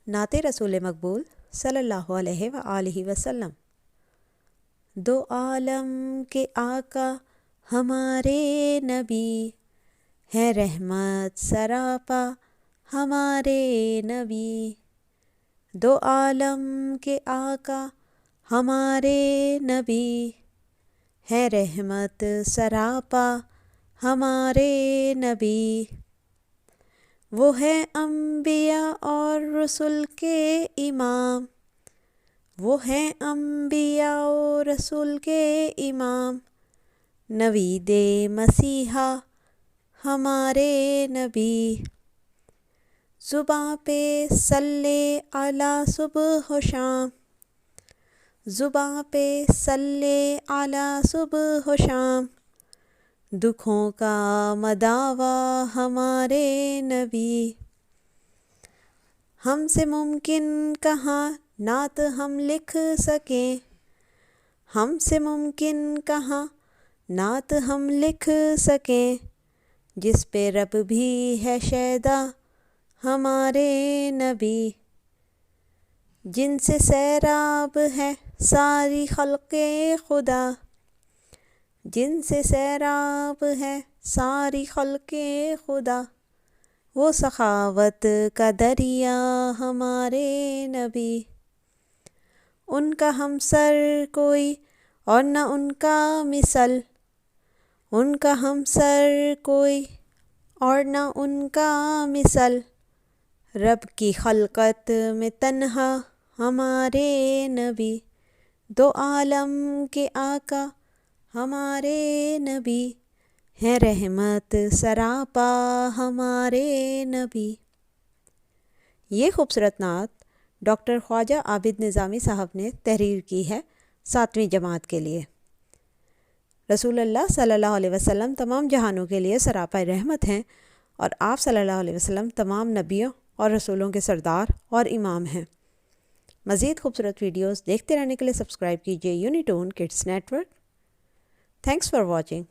نعت رسول مقبول صلی اللہ علیہ وآلہ وسلم۔ دو عالم کے آقا ہمارے نبی ہے، رحمت سراپا ہمارے نبی۔ دو عالم کے آقا ہمارے نبی ہے، رحمت سراپا ہمارے نبی۔ وہ ہے انبیاء اور رسول کے امام، وہ ہیں انبیاء و رسول کے امام۔ نوید مسیحا ہمارے نبی، زباں پہ صلی علی صبح و شام، زباں پہ صلی علی صبح و شام۔ دکھوں کا مداوا ہمارے نبی، ہم سے ممکن کہاں نعت ہم لکھ سکیں، ہم سے ممکن کہاں نعت ہم لکھ سکیں۔ جس پہ رب بھی ہے شیدا ہمارے نبی، جن سے سیراب ہے ساری خلق خدا، جن سے سیراب ہے ساری خلق خدا۔ وہ سخاوت کا دریا ہمارے نبی، ان کا ہمسر کوئی اور نہ ان کا مثل، ان کا ہمسر کوئی اور نہ ان کا مثل۔ رب کی خلقت میں تنہا ہمارے نبی، دو عالم کے آقا ہمارے نبی ہیں، رحمت سراپا ہمارے نبی۔ یہ خوبصورت نعت ڈاکٹر خواجہ عابد نظامی صاحب نے تحریر کی ہے 7ویں جماعت کے لیے۔ رسول اللہ صلی اللہ علیہ وسلم تمام جہانوں کے لیے سراپا رحمت ہیں، اور آپ صلی اللہ علیہ وسلم تمام نبیوں اور رسولوں کے سردار اور امام ہیں۔ مزید خوبصورت ویڈیوز دیکھتے رہنے کے لیے سبسکرائب کیجیے UniToon Kids Network. Thanks for watching.